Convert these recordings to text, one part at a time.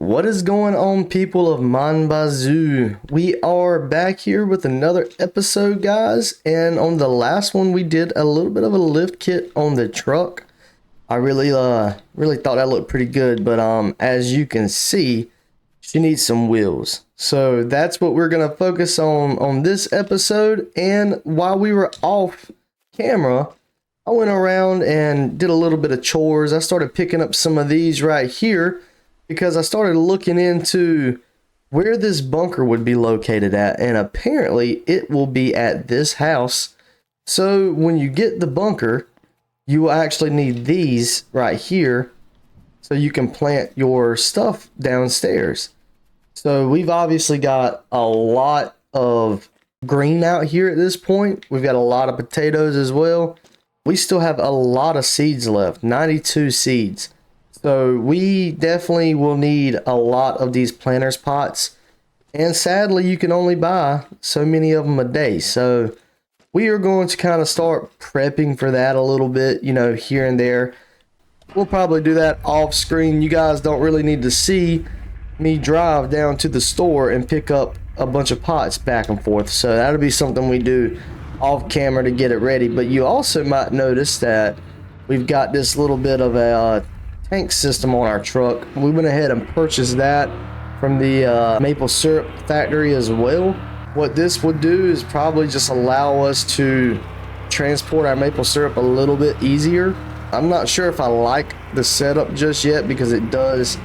What is going on, people of Bazou? We are back here with another episode, guys, and on the last one we did a little bit of a lift kit on the truck. I really thought that looked pretty good, but as you can see, she needs some wheels. So that's what we're gonna focus on this episode. And while we were off camera, I went around and did a little bit of chores. I started picking up some of these right here because I started looking into where this bunker would be located at, and apparently it will be at this house. So when you get the bunker, you will actually need these right here so you can plant your stuff downstairs. So we've obviously got a lot of green out here at this point. We've got a lot of potatoes as well. We still have a lot of seeds left, 92 seeds. So we definitely will need a lot of these planters pots. And sadly, you can only buy so many of them a day. So we are going to kind of start prepping for that a little bit, you know, here and there. We'll probably do that off screen. You guys don't really need to see me drive down to the store and pick up a bunch of pots back and forth. So that'll be something we do off camera to get it ready. But you also might notice that we've got this little bit of a tank system on our truck. We went ahead and purchased that from the maple syrup factory as well. What this would do is probably just allow us to transport our maple syrup a little bit easier. I'm not sure if I like the setup just yet because it does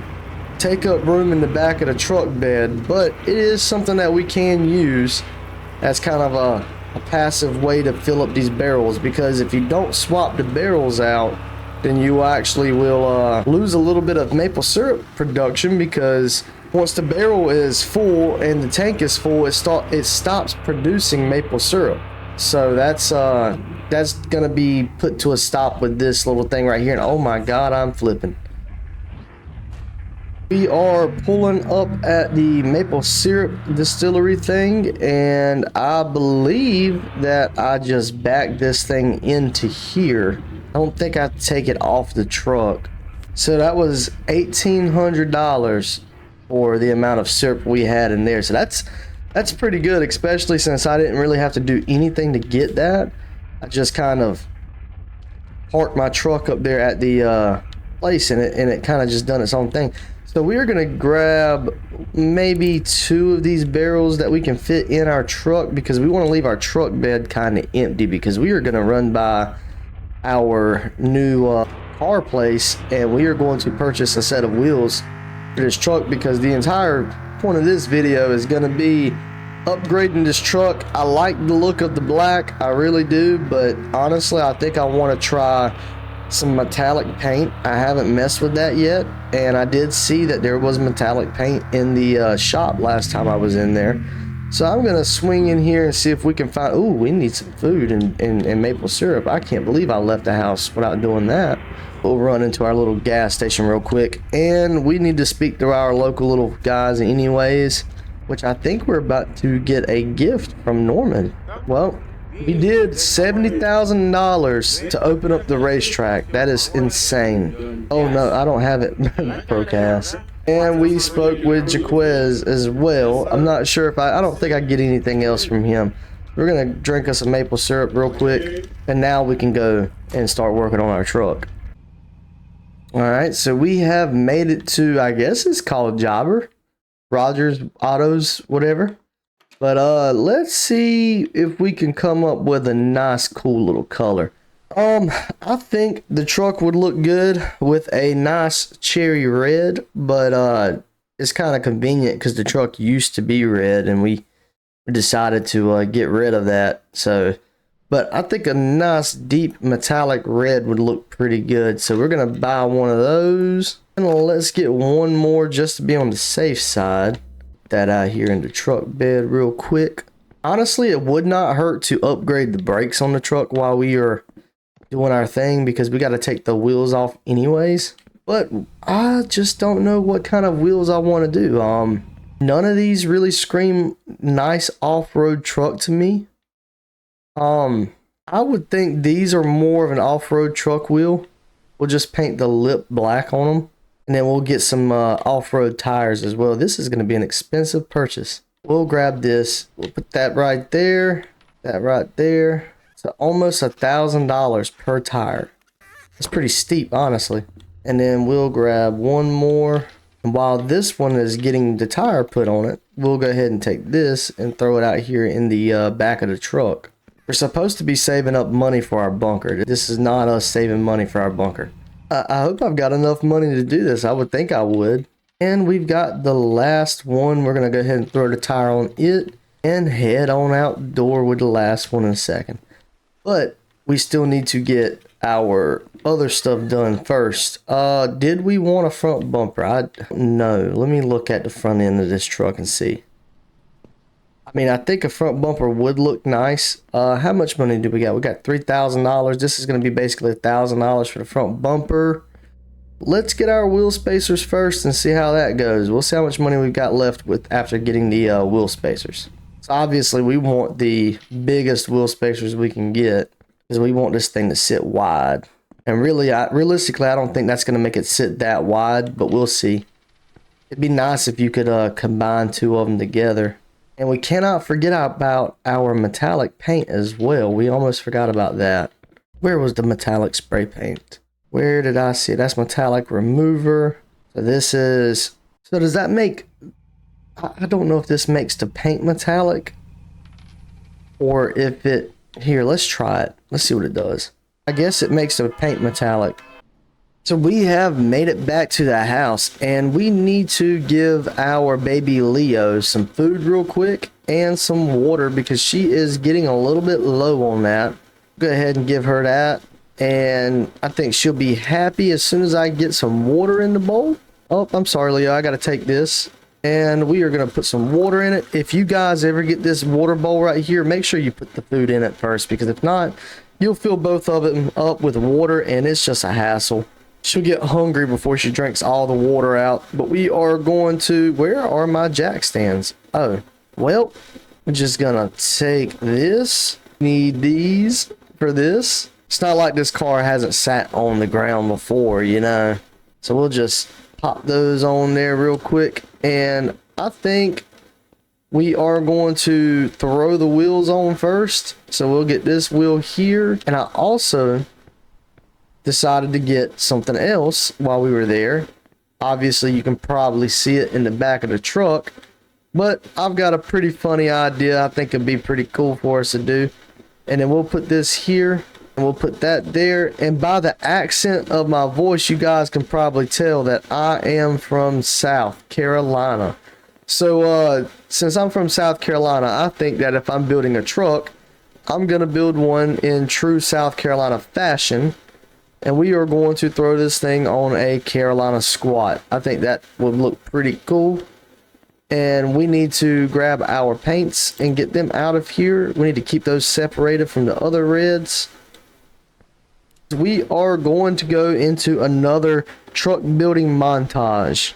take up room in the back of the truck bed, but it is something that we can use as kind of a passive way to fill up these barrels, because if you don't swap the barrels out, then you actually will lose a little bit of maple syrup production, because once the barrel is full and the tank is full, it stops producing maple syrup. So that's gonna be put to a stop with this little thing right here. And oh my god, I'm flipping. We are pulling up at the maple syrup distillery thing, and I believe that I just backed this thing into here. I don't think I have to take it off the truck. So that was $1,800 for the amount of syrup we had in there. So that's pretty good, especially since I didn't really have to do anything to get that. I just kind of parked my truck up there at the place, and it kind of just done its own thing. So we are gonna grab maybe 2 of these barrels that we can fit in our truck, because we want to leave our truck bed kind of empty, because we are gonna run by our new car place, and we are going to purchase a set of wheels for this truck, because the entire point of this video is going to be upgrading this truck. I like the look of the black, I really do, but honestly I think I want to try some metallic paint. I haven't messed with that yet, and I did see that there was metallic paint in the shop last time I was in there. So I'm gonna swing in here and see if we can find. Oh, we need some food and maple syrup. I can't believe I left the house without doing that. We'll run into our little gas station real quick, and we need to speak to our local little guys anyways, which I think we're about to get a gift from Norman. Well, we did $70,000 to open up the racetrack. That is insane. Oh no, I don't have it procast. And we spoke with Jaquez as well. I'm not sure if I don't think I get anything else from him. We're gonna drink us some maple syrup real quick, and now we can go and start working on our truck. All right, so we have made it to, I guess it's called Jobber, Rogers Autos, whatever. But let's see if we can come up with a nice, cool little color. I think the truck would look good with a nice cherry red, but it's kind of convenient because the truck used to be red and we decided to get rid of that. So, but I think a nice deep metallic red would look pretty good. So we're gonna buy one of those, and let's get one more just to be on the safe side. That out here in the truck bed real quick. Honestly, it would not hurt to upgrade the brakes on the truck while we are doing our thing, because we got to take the wheels off anyways. But I just don't know what kind of wheels I want to do. None of these really scream nice off-road truck to me. I would think these are more of an off-road truck wheel. We'll just paint the lip black on them. And then we'll get some off-road tires as well. This is going to be an expensive purchase. We'll grab this. We'll put that right there. That right there. So almost $1,000 per tire. It's pretty steep, honestly. And then we'll grab one more. And while this one is getting the tire put on it, we'll go ahead and take this and throw it out here in the back of the truck. We're supposed to be saving up money for our bunker. This is not us saving money for our bunker. I hope I've got enough money to do this. I would think I would. And we've got the last one. We're going to go ahead and throw the tire on it and head on out the door with the last one in a second. But we still need to get our other stuff done first. Did we want a front bumper? I don't know. Let me look at the front end of this truck and see. I mean, I think a front bumper would look nice. How much money do we got? We got $3,000. This is going to be basically $1,000 for the front bumper. Let's get our wheel spacers first and see how that goes. We'll see how much money we've got left with after getting the wheel spacers. So obviously we want the biggest wheel spacers we can get because we want this thing to sit wide. And really, realistically, I don't think that's going to make it sit that wide, but we'll see. It'd be nice if you could combine two of them together. And we cannot forget about our metallic paint as well. We almost forgot about that. Where was the metallic spray paint? Where did I see it? That's metallic remover. So this is... So does that make... I don't know if this makes the paint metallic. Or if it... Here, let's try it. Let's see what it does. I guess it makes the paint metallic. So we have made it back to the house, and we need to give our baby Leo some food real quick and some water because she is getting a little bit low on that. Go ahead and give her that, and I think she'll be happy as soon as I get some water in the bowl. Oh, I'm sorry, Leo, I gotta take this. And we are gonna put some water in it. If you guys ever get this water bowl right here, make sure you put the food in it first, because if not, you'll fill both of them up with water and it's just a hassle. She'll get hungry before she drinks all the water out. But we are going to... Where are my jack stands? Oh, well, we're just gonna take this. Need these for this. It's not like this car hasn't sat on the ground before, you know. So we'll just pop those on there real quick. And I think we are going to throw the wheels on first. So we'll get this wheel here. And I also decided to get something else while we were there. Obviously, you can probably see it in the back of the truck, but I've got a pretty funny idea. I think it'd be pretty cool for us to do. And then we'll put this here and we'll put that there. And by the accent of my voice, you guys can probably tell that I am from South Carolina. So since I'm from South Carolina, I think that if I'm building a truck, I'm gonna build one in true South Carolina fashion. And we are going to throw this thing on a Carolina squat. I think that would look pretty cool. And we need to grab our paints and get them out of here. We need to keep those separated from the other reds. We are going to go into another truck building montage.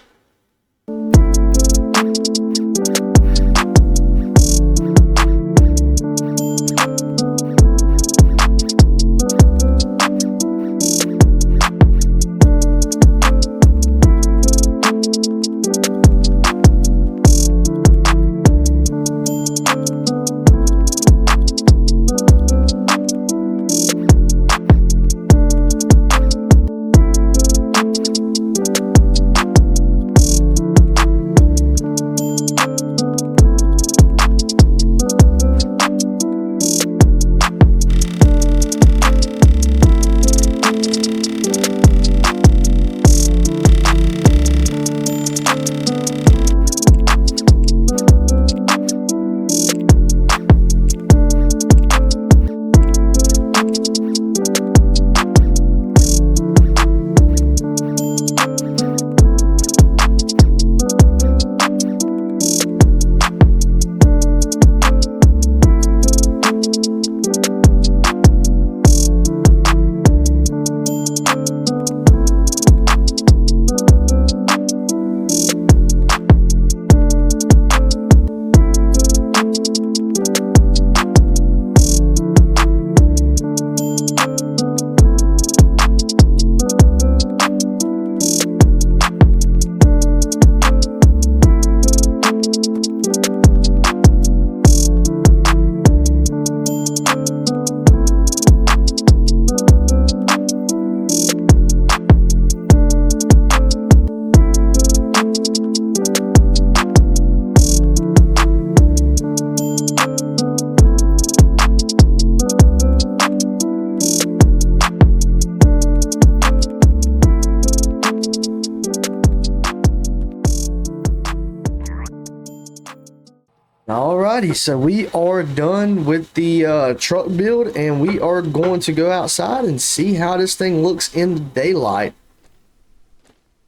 Alrighty, so we are done with the truck build, and we are going to go outside and see how this thing looks in the daylight.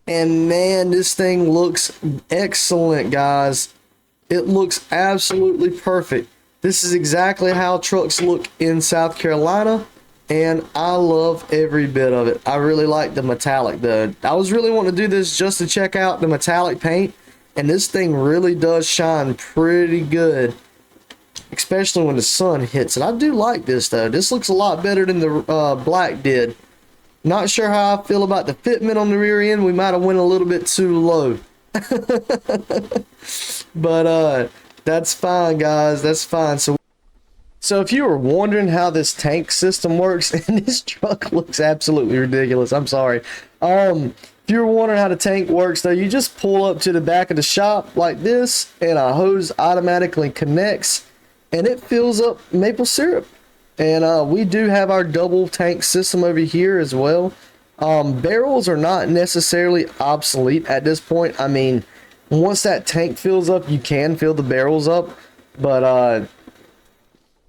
And man, this thing looks excellent, guys. It looks absolutely perfect. This is exactly how trucks look in South Carolina, and I love every bit of it. I really like the metallic. I was really wanting to do this just to check out the metallic paint, and this thing really does shine pretty good, especially when the sun hits it. I do like this though. This looks a lot better than the black did. Not sure how I feel about the fitment on the rear end. We might have went a little bit too low. But that's fine, guys. That's fine. So if you were wondering how this tank system works, and this truck looks absolutely ridiculous. I'm sorry. If you were wondering how the tank works, though, you just pull up to the back of the shop like this, and a hose automatically connects, and it fills up maple syrup. And we do have our double tank system over here as well. Barrels are not necessarily obsolete at this point. I mean, once that tank fills up, you can fill the barrels up. But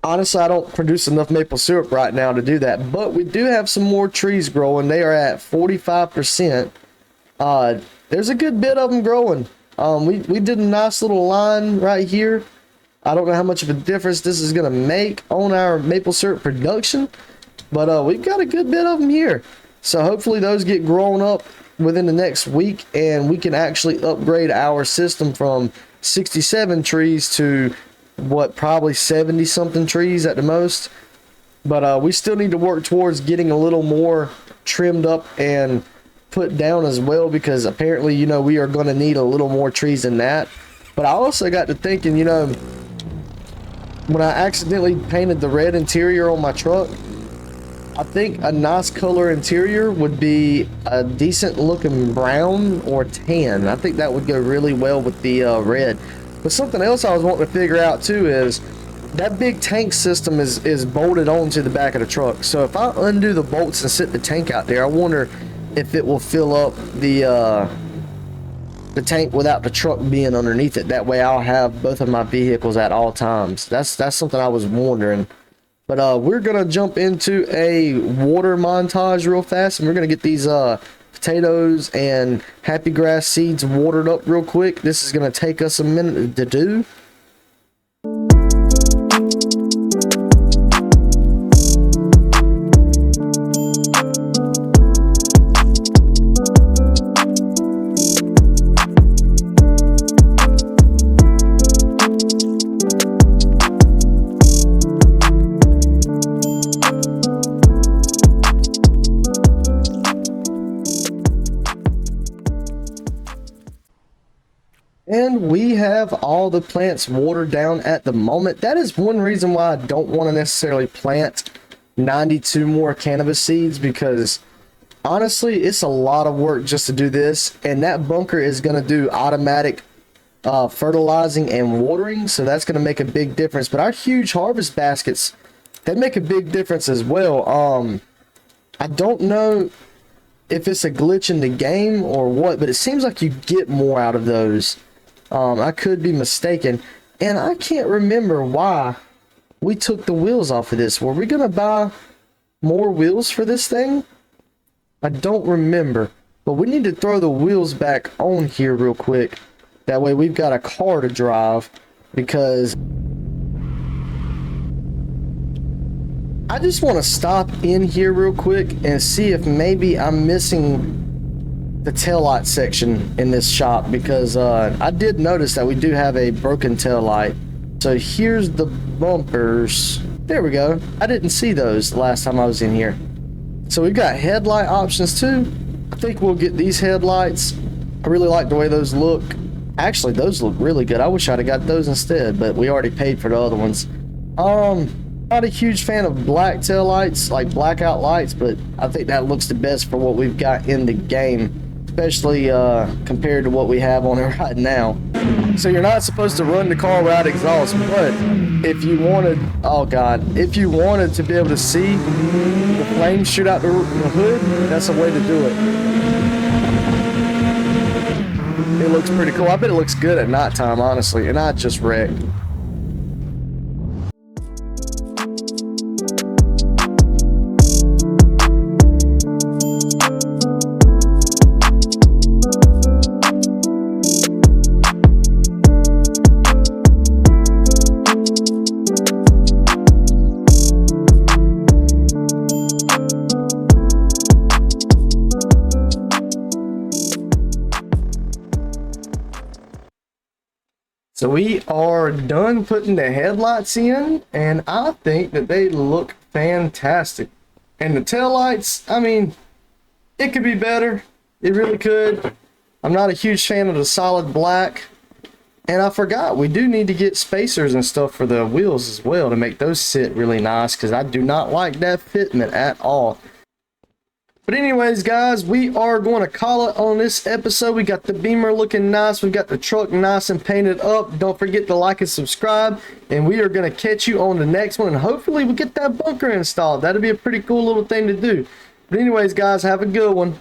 honestly, I don't produce enough maple syrup right now to do that. But we do have some more trees growing. They are at 45%. There's a good bit of them growing. We did a nice little line right here. I don't know how much of a difference this is going to make on our maple syrup production, but we've got a good bit of them here. So hopefully those get grown up within the next week, and we can actually upgrade our system from 67 trees to what, probably 70 something trees at the most. But we still need to work towards getting a little more trimmed up and put down as well, because apparently, you know, we are going to need a little more trees than that. But I also got to thinking, you know, when I accidentally painted the red interior on my truck, I think a nice color interior would be a decent looking brown or tan. I think that would go really well with the red. But something else I was wanting to figure out too is that big tank system is bolted onto the back of the truck. So if I undo the bolts and sit the tank out there, I wonder if it will fill up the tank without the truck being underneath it. That way I'll have both of my vehicles at all times. That's something I was wondering. But we're gonna jump into a water montage real fast, and we're gonna get these potatoes and happy grass seeds watered up real quick. This is gonna take us a minute to do. And we have all the plants watered down at the moment. That is one reason why I don't want to necessarily plant 92 more cannabis seeds, because honestly, it's a lot of work just to do this. And that bunker is going to do automatic fertilizing and watering, so that's going to make a big difference. But our huge harvest baskets, they make a big difference as well. I don't know if it's a glitch in the game or what, but it seems like you get more out of those. I could be mistaken, and I can't remember why we took the wheels off of this. Were we gonna buy more wheels for this thing? I don't remember, but we need to throw the wheels back on here real quick. That way we've got a car to drive, because I just want to stop in here real quick and see if maybe I'm missing the taillight section in this shop, because I did notice that we do have a broken taillight. So here's the bumpers. There we go. I didn't see those the last time I was in here. So we've got headlight options too. I think we'll get these headlights. I really like the way those look. Actually, those look really good. I wish I'd have got those instead, but we already paid for the other ones. Not a huge fan of black taillights, like blackout lights, but I think that looks the best for what we've got in the game, especially compared to what we have on it right now. So you're not supposed to run the car without exhaust, but if you wanted, oh god, if you wanted to be able to see the flames shoot out the hood, that's a way to do it. It looks pretty cool. I bet it looks good at nighttime, honestly, and I just wrecked. So we are done putting the headlights in, and I think that they look fantastic. And the taillights, I mean, it could be better. It really could. I'm not a huge fan of the solid black. And I forgot, we do need to get spacers and stuff for the wheels as well to make those sit really nice, because I do not like that fitment at all. But anyways, guys, we are going to call it on this episode. We got the Beamer looking nice. We got the truck nice and painted up. Don't forget to like and subscribe. And we are going to catch you on the next one. And hopefully we get that bunker installed. That'd be a pretty cool little thing to do. But anyways, guys, have a good one.